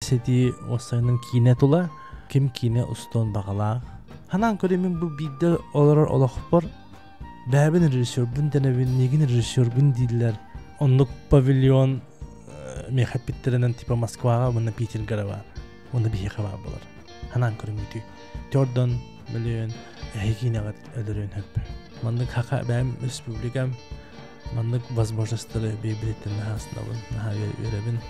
кепсети осайнын кине тула ким кине устон багала ханан көремин бу бидde олар олохпор бәбин режиссер бун денебин негин режиссер бун диллер онлук павильон мехапиттеренен типа Москвага мына Питерге бар онда бихе бар булар ханан көремүтү төрдөн миллион хигинага өлөрөн хеп мандык хака бәм республикам мандык возможностьтары бебилеттен хасынабын веребин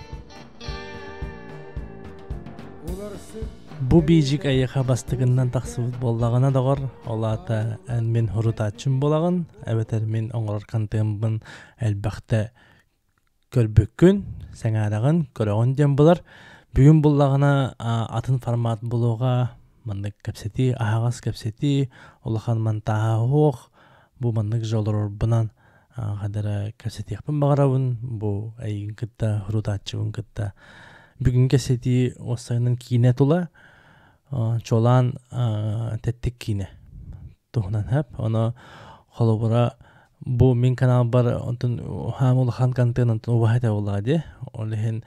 бу бижик аяка бастыгыннан таксыбыт боллагана дагар олата мен хурутачым болагын эбетер мен оңорор кантымбын элбакта көрбөккүн саңарагын көрөгөн дем булар бүгүн буллагана атын формат болууга мандык кепсети агас кепсети улахан мантаа хох бу мандык жолорор бунан кадара кепсети япын багарабын бу айын кытта хурутачыбын кытта бүгүн кепсети осайнын кине тула чолан теттик кине тухнан хеп аны холобура бу мен канал бар онтон хамул хан контент онтон убайта булады олехен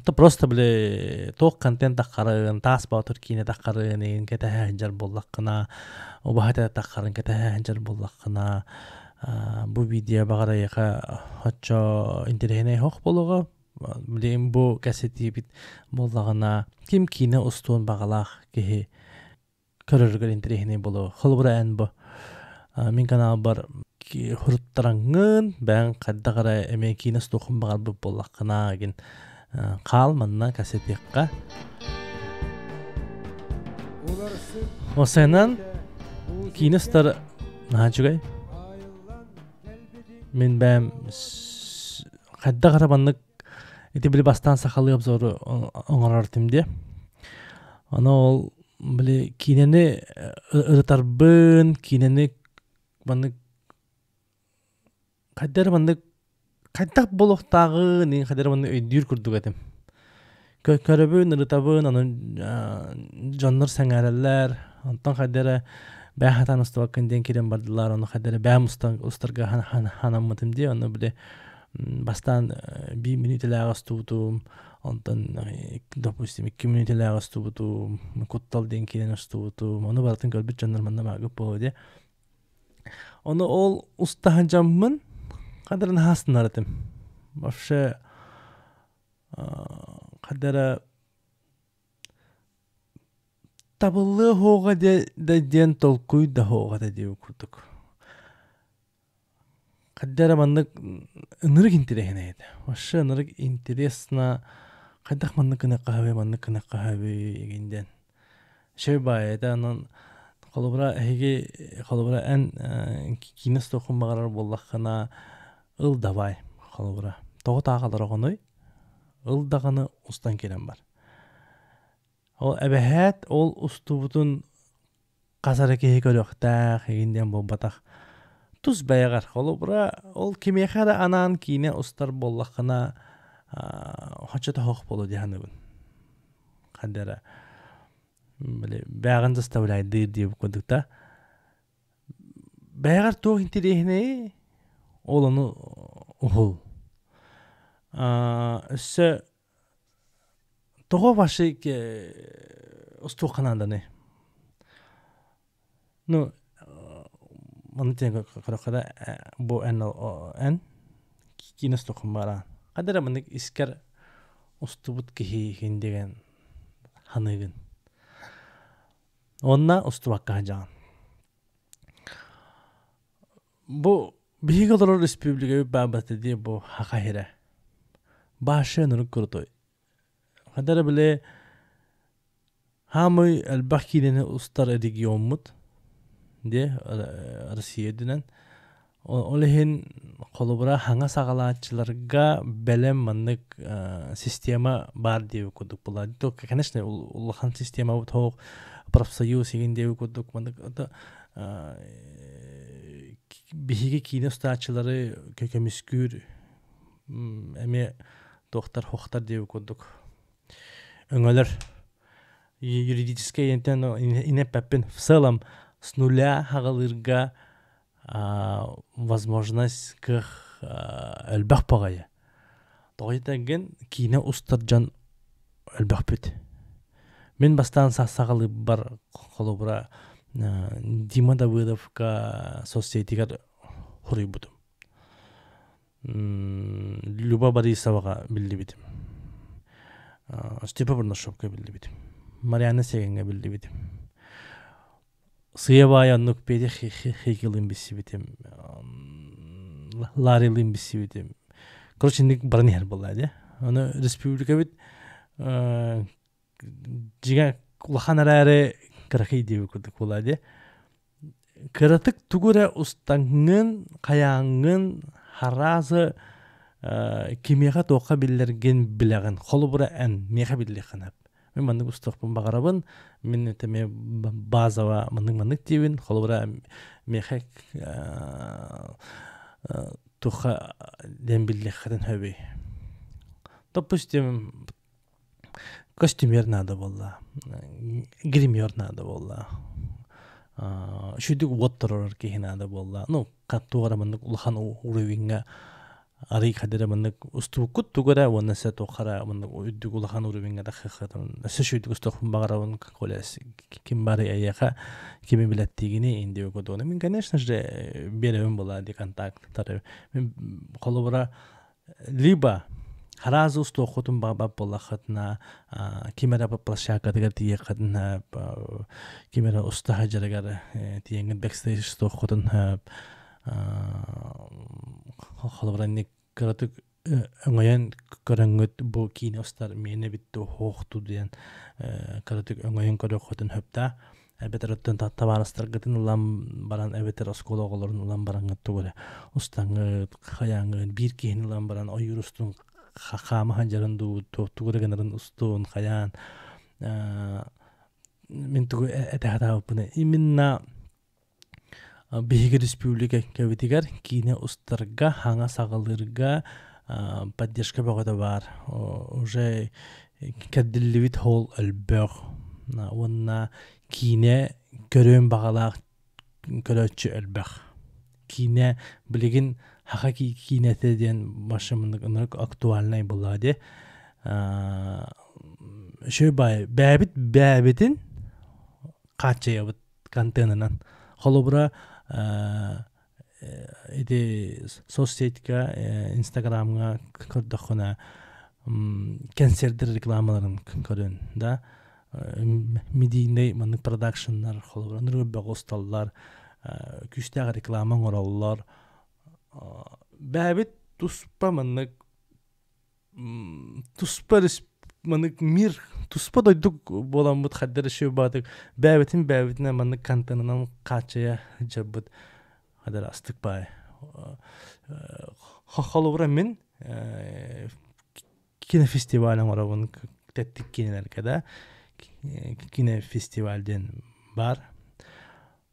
то просто биле ток контент таккарын тас батыр кине таккарын кете ханжар боллаккына убайта таккарын кете ханжар боллаккына бу видео багара яка хачо интернет хок болуга билем бу касети бит боллагана ким кине устун багалах ки көрөргөр интернет болу холбура эн бу мен канал бар хуруттараңын бәң каддагара эме кине стохун багар бу боллаккына ген кал манна касетикка осенан кинестер нажугай мен бәм каддагара баннык ити биле бастан сахалы обзору оңорор тимде аны ол биле кинени ырытарбын кинени баннык каддар баннык каддак болохтагы нин каддар баннык өйдүр курдук этим көрөбүн ырытабын анын жоннор саңаралар онтон каддара бахатан устабаккенден кирен бардылар аны каддара бам устарга ханаммытымде аны биле бастан 1 минут лагас тутум онтон допустим 2 минут лагас тутум куттал ден кирен устутум аны бартын көрбүт жоннор манда магып болду аны ол устаханжаммын кадарын хасынар этим вообще кадара табылы хога ден толкуй да хога да деп курдук кадара мандык ынырык интересно еді вообще ынырык интересно кайдак мандык кынаккахаби егенден шөй бай эде анан колубра эн кинес токун багарар боллаккана ыл давай колубра того таагалар огоной ыл даганы устан келен бар ол эбехет ол устубутун казареке көрөктак егенден болбатак туз баягар колубра ол кимехара анан кине устар боллаккана хочота хок болу диханыбын кадера биле багын заставляйды деп кодукта багар то интересне ол аны ухул өссө того башы устухананданы ну мантен каракада бу эн кинес тохмара кадера мындык искер устубут ки хиндеген ханыгын онна устубакка жан бу бигелор республика бабаты ди бу хакахира башы нур куртой кадера биле хамы албахкинене устар регионмут де Россияден олехин колубра ханга сагалаачыларга белем мандык система бар деп кодук булады. То, конечно, улахан система вот хок профсоюз еген деп кодук мандык бихиге кине стаачылары көкөмүскүр эме доктор хохтар деп кодук. Өңөлөр юридический инеппен в целом с нуля хагалырга возможность к элбах пагая. Тогайтаген кине устаржан өлбөкпүт. Мен бастан сағалы бар холобра Дима Давыдовка соцсетигер хуруй будум. Люба Борисовага билди битим. Степа Бурнашовка билди битим. Мариана Сегенге билди битим. Сыябай аннук педе хейкилин биси битим. Ларилин биси битим. Короче, ник барнер была, да? Она республика бит жига улаханарары карахи деп күдік болады. Кыратык тугура устаңын, қаяңын, харазы кемеға тоқа білдерген білеген. Қолы бұра ән, меға білдерген әп. Мен мандық ұстықпын бағарабын, мен өтеме базава мандық дейбін, қолы бұра меға тоқа ден білдерген өбей. Допустим, костюмер надо было, гример надо было, шүйдік уоттырыр кейі надо было. Ну, қаттуғара мандық ұлхан уровенға арый қадыры мандық ұстуқыт туғара, оны сәт оқара мандық үйдік ұлхан уровенға да қиқатын. Сі шүйдік ұстуқпын бағарауын қолес кем бары аяқа, кеме біләттігіне енді өкөді. Мен, конечно же, беруім болады контакттары. Мен қолы бұра либо харазы ұстуқытын бағбап болақытына, кемера площадкадығар тие қадына, кемера ұстаға жарығар тиеңін бэкстейдж ұстуқытын қалыбыранник кыратык өңайын көріңгіт бұл кейіне ұстар мені бітті хоқты дейін кыратык өңайын көріқытын хөпта. Әбетер өттен табарыстар ғытын ұлан баран, әбетер оскола оғыларын ұлан баран ғытты көрі. Ұстаңғыт, қаяңғыт, бір кейін ұлан баран, ойыр ұстың қамы ханжарынды туғырығынырын ұстуын қаян. Мен түгі әтәғата өпіні. Именно Бейгі республика кәветігер кейіне ұстарға, хаңа сағалырға поддержка бағыда бар. Уже кәдділі хол әлбәқ. Онына кейіне көрен бағалақ көрөтші әлбәқ. Кейіне білігін хақа кейінеті ден машымындық ұнырық актуальнай болады. Шөй бай, бәбітін қатшы ебіт контенынан. Қолы бұра соцсетка, инстаграмға көрдіқіна концерттер рекламаларын көрін. Медийный мандық продакшынлар, қолы бұра нұрғы бәғысталылар, күштәғі рекламан оралылар. Бәбіт тұспа мандық мандық мир туспа дойдук болан бұд қаддары шөй бадық бәбітіне мандық кантынынан қачая жабыд қадар астық бай. Қолы бұра мен кинофестивалін орауын тәттік кинелерге кинофестивальден бар.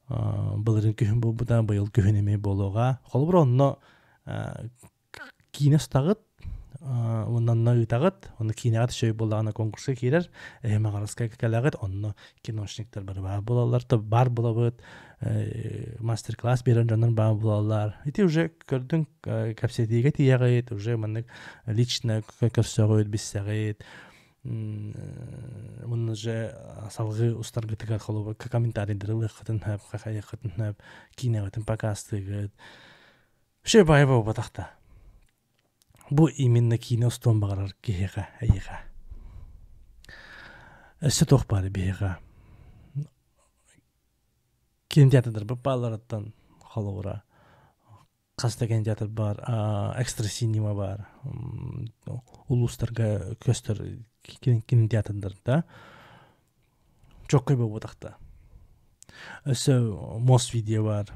Бұлырын күйін бұл бұда бұйыл күйін емей болуға. Қолы бұра онны киностағыт, оннан ұйтағыт, оны кинеғат шөй болағына конкурсқа кейлер, мағарысқа кәләғыт, онны киношниктер бар болалар, бар болабыд, мастер-класс берін жанын бар болалар. Эти уже көрдің кәпсетеге тияғыт, уже мәнік лично көрсөғыт, біссәғыт, мұны же салғы ұстарғытыға қолы комментарийдері лықытын хөп, қақайықытын хөп, кинеғытын покастығыт. Шөй байы бау батақта. Бұл именно кино ұстуын бағарар кейіға, әйіға. Өсі тоқ бары бейіға. Кинотеатрдар бұл балараттан қолы ұра. Қаста кинотеатр бар, экстра синема бар. Улустарға көстір кинотеатрдар да. Жоқ көй бұл бұтақта. Өсі мос видео бар.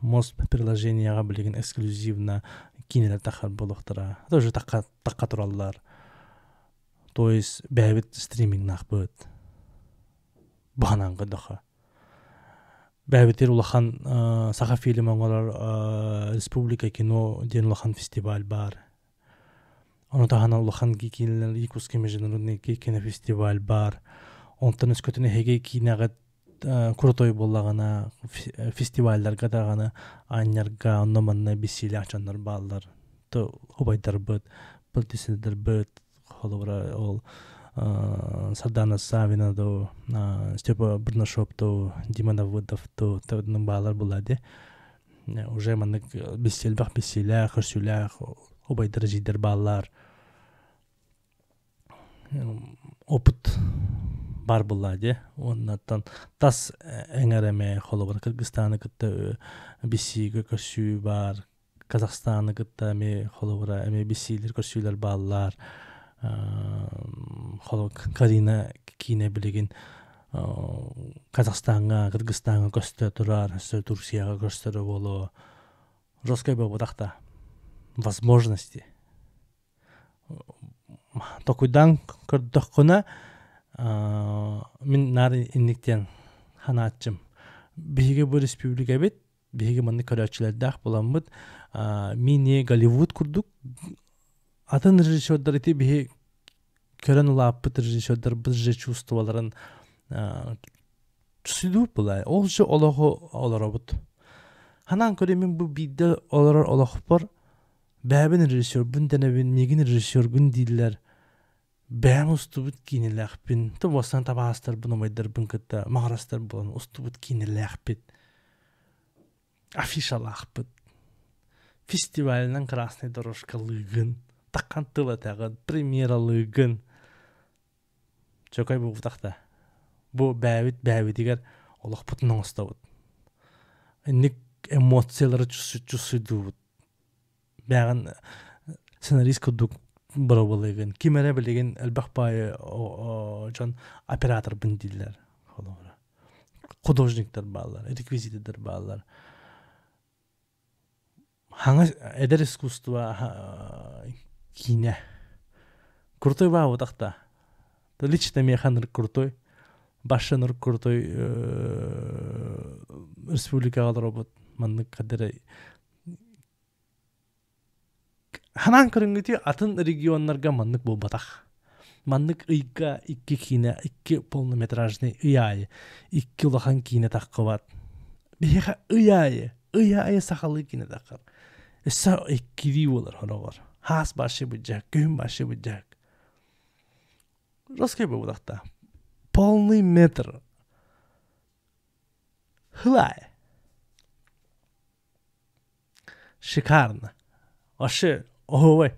Мос приложенияға білеген эксклюзивна кинелер тақар болуқтыра. Это уже таққа тұралылар. То есть бәбіт стримингнақ бұд. Бағананғы дұқа. Бәбіттер улахан сақа фильм оңғалар республика кино ден улахан фестиваль бар. Оны тағана улахан кинелер икус кемеженеріне кинофестиваль бар. Онтан өскөтіне хеге кинеғат крутой болағана фестивальдарға дағана айнарға оннаманна бесилі ақчанлар балылар. То обайдар бұд, бұлтесілдер бұд, қолы бұра ол Сардана Савинадо, Степа Брнашопту, Дима Давыдовту, тәудінің балар болады. Уже маннык бесселбақ бесселях, хөрсүлях, обайдыр жидер балар. Опыт бар болады. Оннан тас әңәреме холобар Кыргызстаны кытта бесиге көрсүү бар. Казахстаны кытта ме холобара эме бесилер көрсүүлөр балар. Холо Карина кине билеген Казахстанга, Кыргызстанга көстө турар, Турцияга көстөрө боло. Жоскай бабудакта возможности. Токуйдан көрдөккүнө мен нары инниктен ханаатчым. Биге бу республика бит, биге манны көрөчүлөрдак боламбыт. Мини Голливуд курдук. Атын режиссердар ити биге көрөн улааппыт режиссердар біз же чувстволарын түсүдүү булай. Ол же олого олоробут. Ханан көрөмүн бу бидде олохпор. Бәбін режиссер, бүнденебін, мегін режиссер күн дейлер. Бәм ұстыбыт кейнеләқпін. Тұп осынан табастар бұны майдар бұн күтті. Мағарастар бұлан ұстыбыт кейнеләқпін. Афишалақпын. Фестивалінен Красный дорожка лыгын. Таққан тылы тәғын. Премьера лыгын. Чөкай бұл бұтақта. Бұл бәбіт егер олық бұтынан ұстабыт. Әнік эмоциялары чүсүді бұт. Бәғін сценарист күдік бұра болыған. Кемері білеген әлбәқ байы жан оператор бүндейлер. Художниктер балар, реквизитедер балар. Хаңа әдер искусства кейне. Крутой ба отақта. Лично механыр крутой. Башыныр крутой республикаға робот. Манны қадыры Ханан көрінгіте атын регионларға маннык бұл батақ. Маннык ұйға 2 кейіне, 2 полнометражный ұяйы, 2 ұлақан кейіне таққы бат. Бейға ұяйы сақалы кейіне таққыр. Үсі 2 болар ғырағыр. Хас башы бұджак, күйін башы бұджак. Роскай бұл бұдақта. Полный метр. Хылай. Шикарно. Ашы. Ой.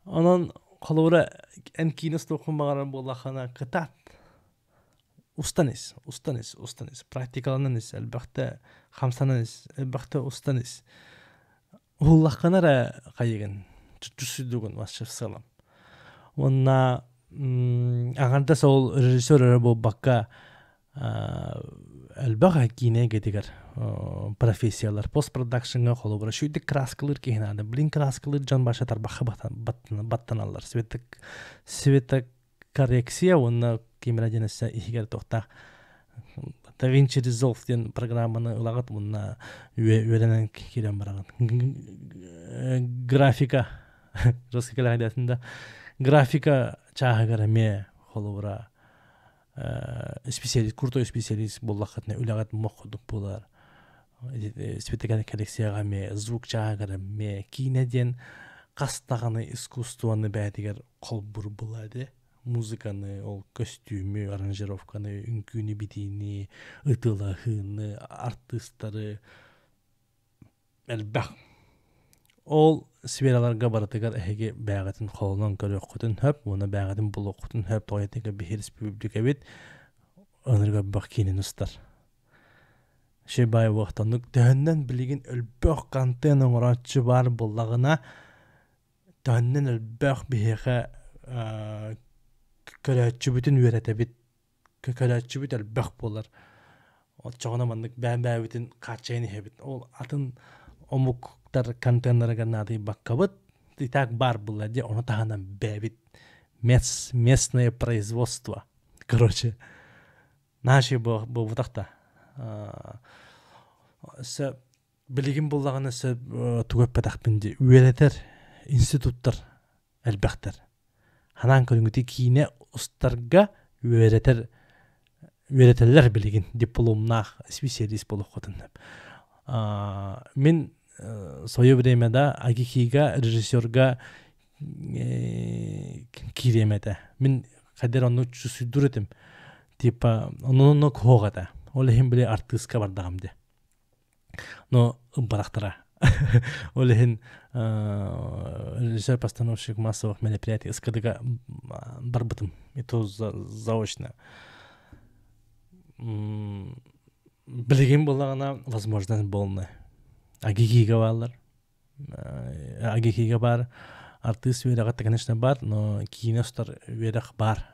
Анан қалуыра ән кейінес тоқын бағаран болақана қытат. Устанес. Практикалананес, әлбәқті қамсананес, әлбәқті устанес. Улаққанара қайеген, жүсүдігін васшып сылам. Онна ағанда сол режиссер әрі бұл баққа әлбәға кейіне кетігер профессиялар. Постпродакшынға қолу бұра. Шүйді краскалыр кейін ады. Білін краскалыр жан баша тарбақы баттан алар. Светі коррекция, оны кемера денесі егер тоқта Da Vinci Resolve ден программаны ұлағыт, мұнна өйленен керен бараған. Графика, русский кәләғидәсінде, графика чағығыр әме қолу бұра. Специалист, крутой специалист боллақытына үлағат мұқыдық болар. Светігәні коллекцияға ме, звук чағығыр әме, кейнеден қастағаны искусствоны бәдігер қол бұр болады. Музыканы, ол костюмі, аранжировканы, үнкүні бітейні, ұтылағыны, артыстары, әлбәқ. Ол сфераларға баратығар әйге бәғатын қолынан көрі оқытын хөп, оны бәғатын бұл оқытын хөп, тоғайтығы бейір республика бет, өніргі бақ кейнен ұстар. Шей бай уақтанық, дәннен білеген әлбәқ қантын оңыратшы бар болағына, дәннен әлбәқ бейіға көрәтші бүтін үйреті бит, көрәтші бүт әлбәқ болар. Çoğuna mandık bәбітін қатшайны хебит. Ол атын омуктар контейнерға нады баққабыт, и так бар было, де оны тағанан бәбіт. Местное производство. Короче, наши бұл бұтақта. Білігін болағаны түгіп бәтақпінде үйретер институттар әлбәқтер. Ханан көрінгіті кейіне ұстарға үйретелер білеген дипломнақ специалист болып қотын. Мен сойы времяда агихиға, режиссерға киремете. Мен кадер onu sürdür etim. Типа onu когата. Олехин биле артистка бардагамды. Но барахтара. Олехин режиссер-постановщик массовых мероприятий искадыга барбытым. И то заочно. Билеген боллагана возможность болны. Агигига балар. Агигига бар. Артист верагатта, конечно, бар, но киностар верах бар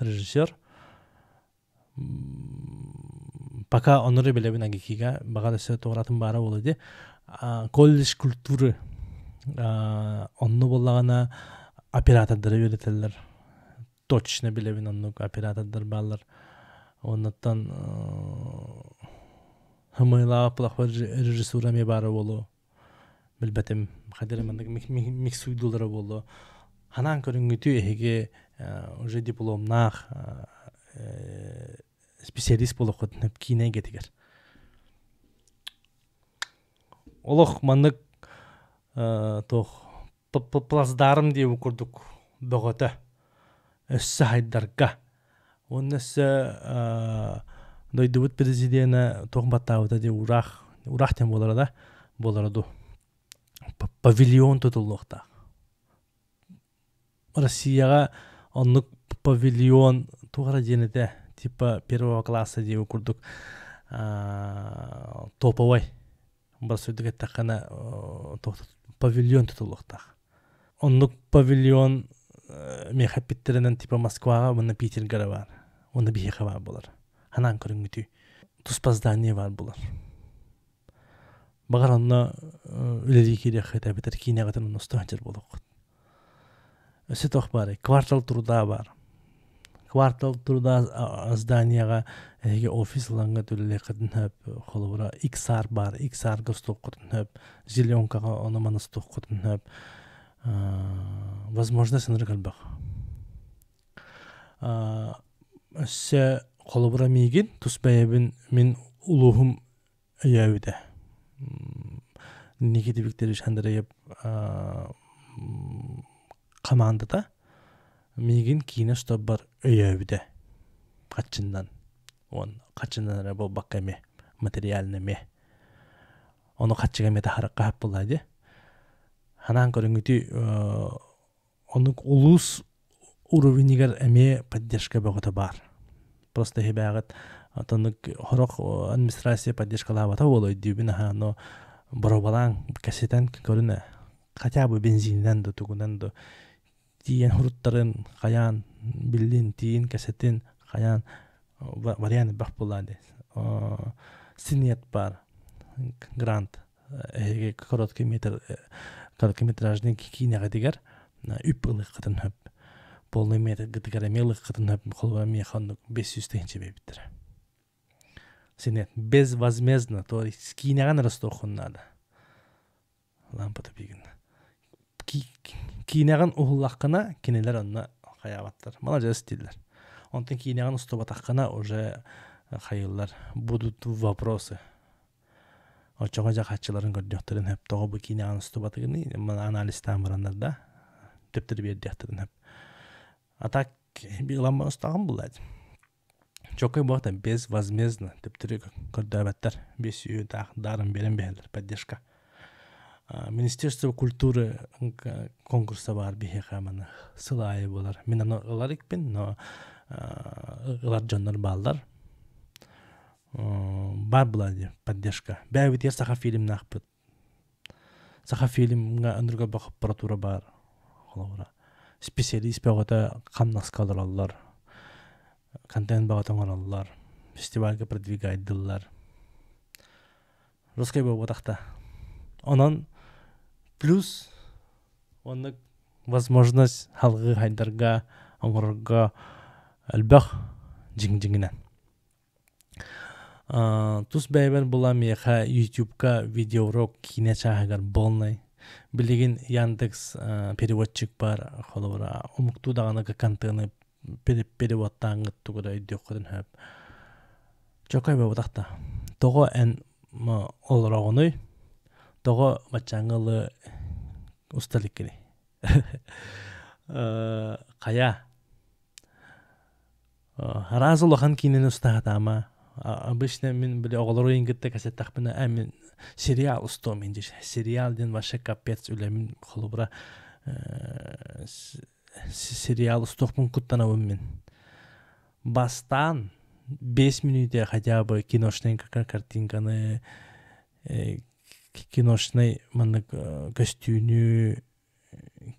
режиссер. Пока оноры билебин агигига багада сөз тоғратын бары болды. Колледж культуры онны боллагана оператордары веретелер. Точно билебин онны оператордар балар. Оннаттан хымыла плохой режиссура ме бары болу. Билбетим хадеремендик миксуйдулары болу. Ханан көрүнгүтү эге уже дипломнах специалист болуп кетип кине кетигер. Олох мандык тох плацдарм деп курдук бөгөтө. Өссө хайдарга. Оннысы дойдубут президиена тохбаттабыта деп урах тем боларду. Павильон тутуллукта. Россияга оннук павильон тугара денете типа первого класса деп курдук топовой. Басыдык этакана павильон тутуллукта. Оннук павильон мехапиттеринен типа Москвага, мына Питергара бар. Оны бихеха бар болар. Ханан көрүнгүтү. Туспаздание бар болар. Багар онна үлери кирек хетабитер кинегатын устахчыр болук. Өсө тох бар. Квартал труда бар. Квартал труда зданияга эге офисланга төлөлө кытынып, холбура XR бар. XR-га стоп кытынып, зеленкага оны мана стоп кытынып. Возможно, сыныргалбак. Өсө холбура мигин тусбайбын мен улугум өйөбүдө. Никита Викторович Андреев командада мигин кино бар өйөбүдө. Качындан. Он качындан бол баккаме материалны ме. Оны качыга мета харакка болду. Ханан көрүнгүтү оны улус уровенигер эме поддержка бөгөтө бар. Просто хебагат атанык хорок администрация поддержкалабата болойду бина но боробалан кассетен көрүнө хотя бы бензинден да тугунан да тиен хуруттарын каян билдин тиен кассетин каян вариант бак болду. Синет бар грант короткометражный кинега дигер үпылык кытынып полный метр гытыгарамелык кытынып колба механик 500 тенче бебиттер. Синет безвозмездно, то есть кинеган растохун надо. Лампата бигин. Кинеган ухуллаккана кинелер онна хаябаттар. Молодец дилер. Онтан кинеган устубатаккана уже хайыллар будут вопросы. Очога жакатчыларын көрдөктөрүн хеп того бу кинеган устубатыгыны анализ тамырандар да тептер бердиктирин хеп. А так биламан устаган булат. Чокой бахта безвозмездно тептер көрдөбаттар 500 дарым берем берлер поддержка. Министерство культуры конкурса бар бихекаманы сылайы болар. Мен аны ыларикпин, но ылар жоннор балдар. Бар булади поддержка. Бәвитер саха фильм нахпыт. Саха фильмга өндүргө бак аппаратура бар. Холора. Специалист багата камнаскалар аллар. Контент багата аллар. Фестивальга продвигайдылар. Русская багата. Онан плюс онны возможность халгы хайдарга, оңорга албах жиң-жиңинен. Тус бәйбер була меха YouTube-ка видеоурок кине чагар болнай. Билеген Яндекс переводчик бар, холора умукту дагана контентны переводтан тугуда идёккөн хап. Чокай бабатакта. Того эн олорогоной того бачаңылы усталык керек. Кая Раз улахан кинен устаатама. Обычно мен биле оголор ингетте кассеттахпына мен сериал устом инде. Сериал ден баша капец үлемин холубра сериал устохпун куттанабым мен. Бастан 5 минуте хотя бы киношный картинканы киношный маннык костюнü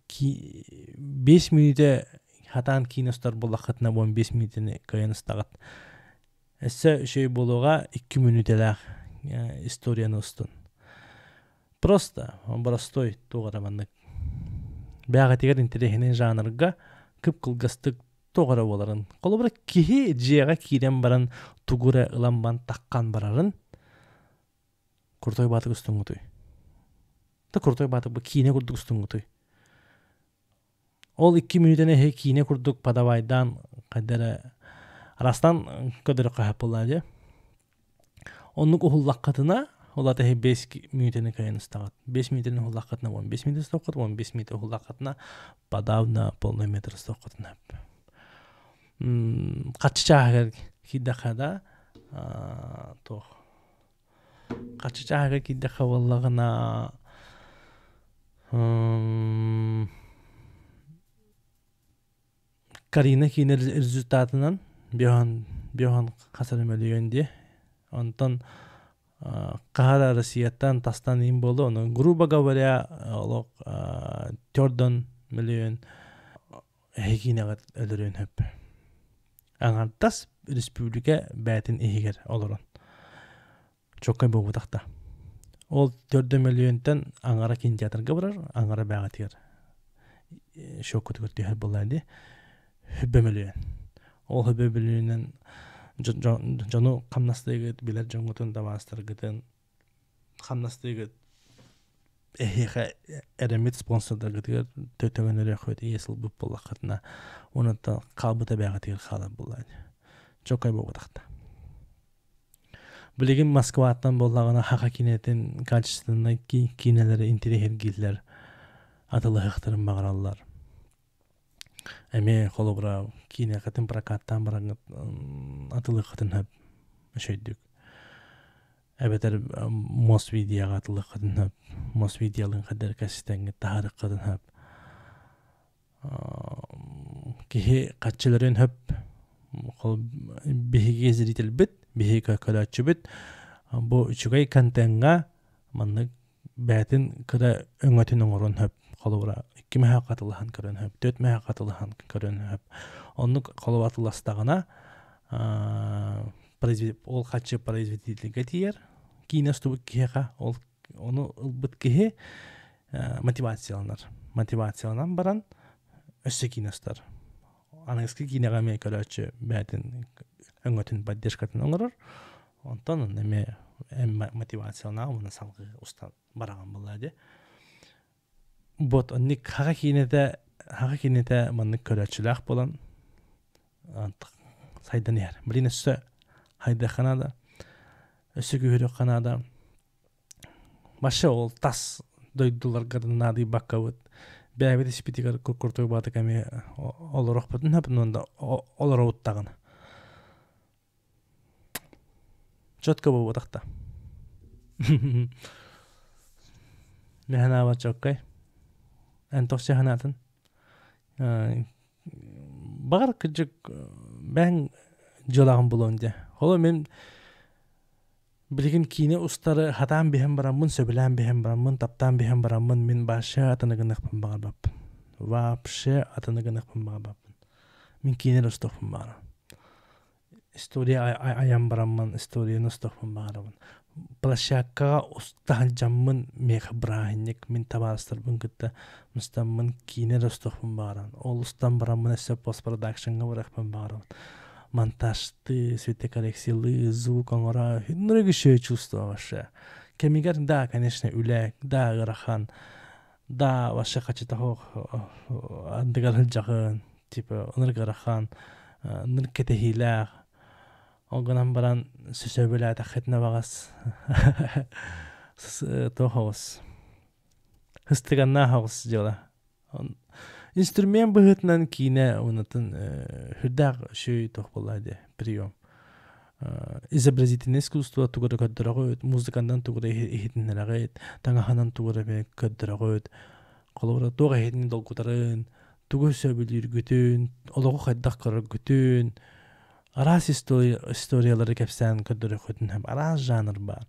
5 минуте хатан киностар буллахатна 15 минутыны кайыныстагат. Эссе шей болуга 2 минутелак историяны устун. Просто простой тугара маннык. Бага тигер интерехинен жанрга кып кылгастык тугара боларын. Колобра кихи жега кирен баран тугура ыламбан таккан барарын. Куртой батык устуңгутой. Та куртой батык бу кине курдук устуңгутой. Ол 2 минутene кине курдук падавайдан кадера арастан кадера кахапылады. Оннук ухуллаккатына олата 5 минутene кайыныстагат. 5 минутene ухуллаккатына 15 минут стокот, 15 минут ухуллаккатына падавна полный метр стокотна. Каччагар кидахада то каччагар кидаха валлагына Карина кинер результатынан биохан касарым өлөгөндө. Онтон кахара Россияттан тастан ин болду. Оны грубо говоря, 4 миллион хекинегат өлөрөн хөп. Аңартас республика бәтин ихигер олорон. Чоккай болу такта. Ол 4 миллионтан аңара кинотеатрга барар, аңара бәгатигер. Шоккут көртү боллайды. Хүббе миллион. Ол хүббе миллионнан жону камнастыгыт билер жоңгутун давастыргытын камнастыгыт эхиха эремит спонсордыргытыгер төтөгөнөрө хөт есил буп боллакатына онута калбыта бягатыгер калап буллайды. Чокай болу такта. Билигин Москваттан боллагана хака кинетин качественный кинелери интерехергиллер атылы хыктырын багараллар. Эме холобра кине катын прокаттан бараңыт атылы катын хөп шөйдүк. Эбетер Мосвидияга атылы катын хөп. Мосвидиялын кадер каситенге тахары катын хөп. Кихи катчыларын хөп. Кол бихиге зритель бит, бихиге көлөчү бит. Бу үчүгай контентга манны бәтин кыра өңөтүн оңорун хөп. Колобра 2 мәһә катылыхан көрөн хөп, 4 мәһә катылыхан көрөн хөп. Онны колобатыластагына ол качы производительге тиер. Кинесту кеха ол оны бит кеhe мотивацияланар баран өссө кинестар. Анагыски кинега ме көрөчү бәтин өңөтүн поддержкатын оңорор. Онтон неме мотивациялана уны салгы устан бараган булады. Бот онник хага кинете маннык көрөчүлак болан сайдан яр. Билин өссө хайда ханада өссө көрө ханада башы ол тас дойдулар гадынады баккабыт. Бәбет спитигер куртой баты каме олорох бутун хапнында олороуттагын. Чотко болу такта. Механа ва чоккай. Антосе ханатын. Багар кыжык бәң жолагын булонде. Холо мен билигин кине устары хатан бехем барамын, сөбелән бехем барамын, таптан бехем барамын, мен башы атыныгыныкпын багар баппын. Вообще атыныгыныкпын багар баппын. Мен кине устокпын багар. История аян барамын, историяны устокпын багарабын. Площадкага устан жаммын мех брахинник мен табастырбын кытта мустаммын кине устокпын багаран. Ол устан барамын эсе постпродакшнга баракпын багарабын. Монтажты, светокоррекциялы, звук оңора, многое чувство вообще. Кемигер, да, конечно, үлек, да, ырахан, да, вообще хочет того, андыгар хылжағын, типа, онырг ырахан, нырг кетехилях, оғынан баран сөсөбілі атақетіне бағас, тоғыз. Хыстыганна хауыз жола. Инструмент быһытынан кине унатын хүрдәк шөй тохполайды прием. Изобразительное искусство тугары көддөрөгөт, музыкандан тугары ихитиннерагыт, таңаханан тугары бе көддөрөгөт. Колора тога хетин долгутарын, тугы сөбүлүргүтүн, ологу хайдак көргүтүн. Арас историялары кепсен көддөрөгөтүн һәм арас жанр бар.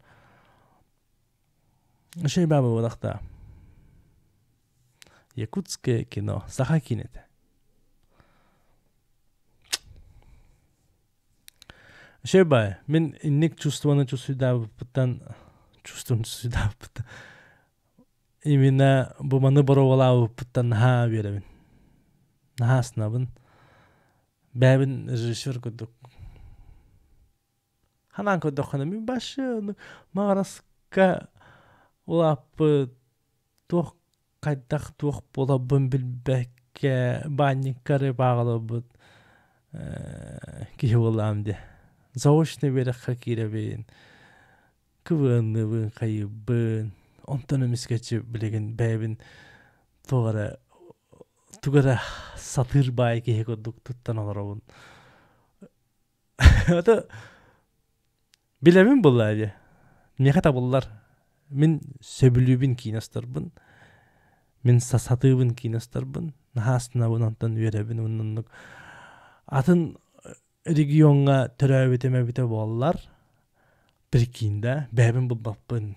Шөй бабы вадакта. Якутское кино, саха кинете. Шөй бай, мен инник чувствованы чувствованы. Именно буманы боровалабыттан наха беребин. Наха снабын. Бәбин режиссер көддөк. Ханан көддөк хана мен башы мағараска улаппы тух кайдак тух болабын билбекке банниккары багылыбыт. Кихи боламды. Заочный берекка киребин. Кывыныбын кайыбын. Онтан өміскетші білеген бәйбін туғара сатыр бай кеге көддік тұттан олар оғын. Ата білемін бұл әлі. Меға табылар. Мен сөбілубін кейнастарбын. Мен сатыбын кейнастарбын. Нахасына бұн онтан веребін. Атын регионға түрі өтеме біте болалар. Bir kinde bäbim bu bappın.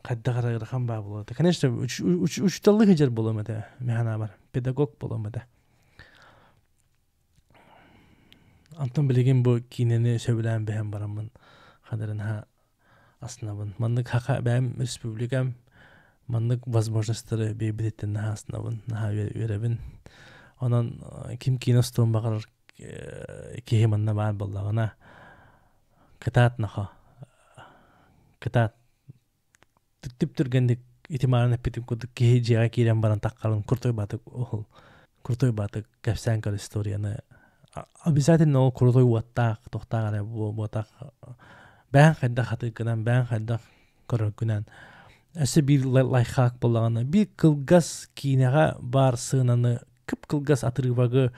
Kadda qaragırxan bab boladı. Конечно, üç dallı hıcar bolamadı. Mehana var. Pedagog bolamadı. Anton bilegen bu kineni söylenen behem baramın. Kadarın ha asnabın. Manlık haka behem respublikam. Manlık возможностьтары бейбилеттен наха аснабын. Наха веребин. Ondan kim kinoston bakar kehimanna бар bolлагына. Кытат наха. Кытат. Тип түргендик итимарны питип кудук кеһи жага кирен баран таккалын куртой батык ол. Куртой батык кепсен кал историяны. Обязательно ол куртой уаттак, токтагара бу ботак. Бән кайда хатыкынан, бән кайда көргүнөн. Әсе бир лайхак боллаганы, бир кылгас кинега бар сынаны, кып кылгас атырыбагы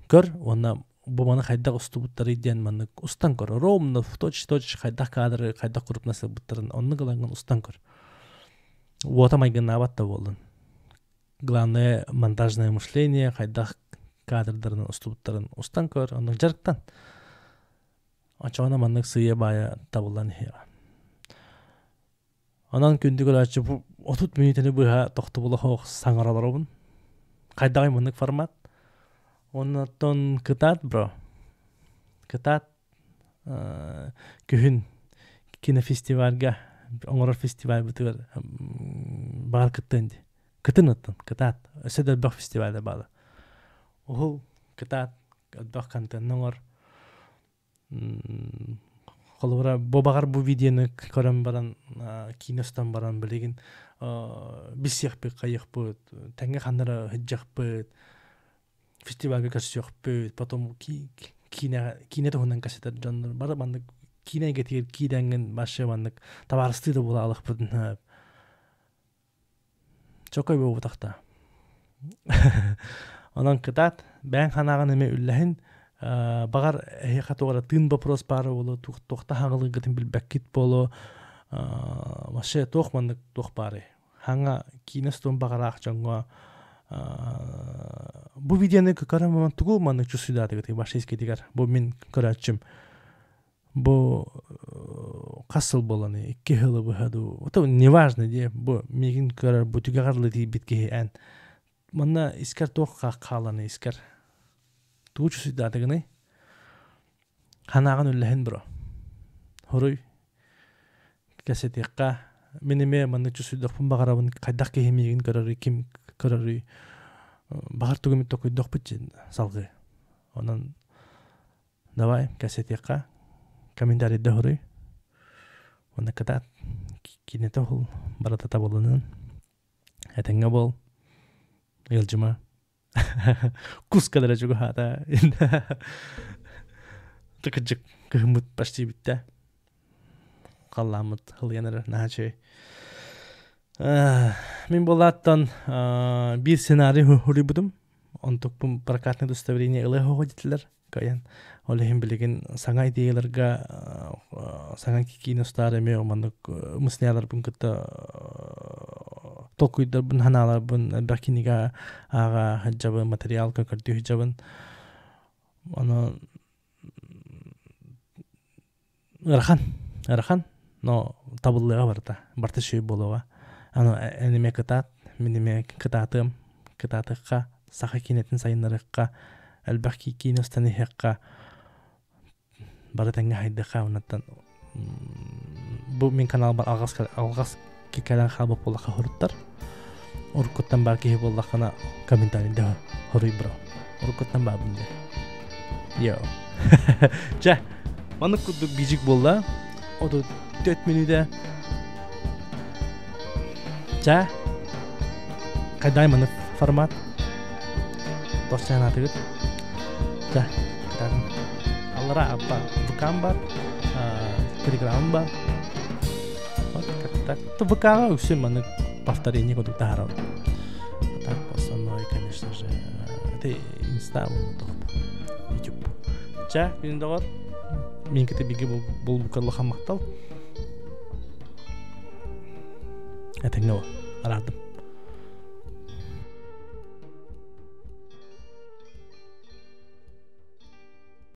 көр, онна буманы кайда устубуттары иден маны устан көр. Ровно в точь кайда кадры, кайда куруп насы буттарын, онны кыланган устан көр. Вот амайган абатта болдун. Главное монтажное мышление, кайда кадрдарын устубуттарын устан көр, онны жарыктан. Ачана маннык сыя бая табылган хера. Анан күндүгөр ачы 30 минутаны быха токтубула хок саңараларыбын. Кайдагы мынык формат. Оннан кытат, бро. Кытат күн кинофестивальга, оңорор фестиваль бутугар бар кыттынды. Кытыныттын, кытат. Өсөдө бак фестивальда балы. Ол кытат, бак кантын оңор. Колора бобагар бу видеоны көрөм баран киностан баран билеген бисекпи кайыкпыт, таңга хандара хыджакпыт. Фестивальга кашыякпыт, потом кинете хунан кашетер жандар бар бандык кинеге тигер киденген башы бандык табарысты да була алыкпыт. Чокой бу такта. Анан кытат бән ханаган эме үлләһин багар хатугара тын вопрос бары боло тохта хаңылыгытын билбеккит боло ваше тохмандык тох бары ханга киностон багарак жаңга бу видеоны көрөм тугу маны чусудады гыты башыйски дигер бу мен көрөчүм бу касыл боланы 2 жыл быхаду ото неважно де бу мегин көрөр бу тугарлы ди битке ан мана искер тохка каланы искер туучусу датыгыны ханаган үлләһен бро хорой касетекка минеме манны чусу допун багарабын кайдак кемигин көрөр ким көрөр багар тугумит токой доппучен салгы онан давай касетекка комментарий да хорой онда ката кинете хол барата табылынын этеңге бол элжима Кускадара juga hata. Tekejek kehmut pasti bitta. Kalamut halianara nache. Мен болаттан bir сценарий хурибудум. Онтук бу прокатный удостоверение ылы хоготитилер. Каян олехин билеген саңа идеяларга саңа киностар эме омандык мыслялар бун кытта толкуйдар бун ханалар бун бакинига ага хаджабы материал кырды хаджабын. Аны Рахан, но табыллыга барда. Барты шүй болуга. Аны эниме кытат, миниме кытатыкка, саха кинетин сайыннарыкка, әлбәки киностаны хекка бары тәңгә хайдыка унаттан. Бу мен канал бар алгас кикәлән хабы буллака хуруттар. Уркуттан бар ки буллакына комментарийда хорый бро. Уркуттан бар бунда. Йо. Жа, маны кудук бижик болла. Оду 4 минутта. Жа. Кайдай маны формат. Досчан атыгыт. Жа, кытадым. Аллара апа, вкам бар, телеграм бар. Вот как-то. То вкага усё маны повторение кудук тарау. Так, основной, конечно же, это инста, YouTube. Жа, мен дагар. Мен кете биге бул букарлыга мактал. Этеңне арадым.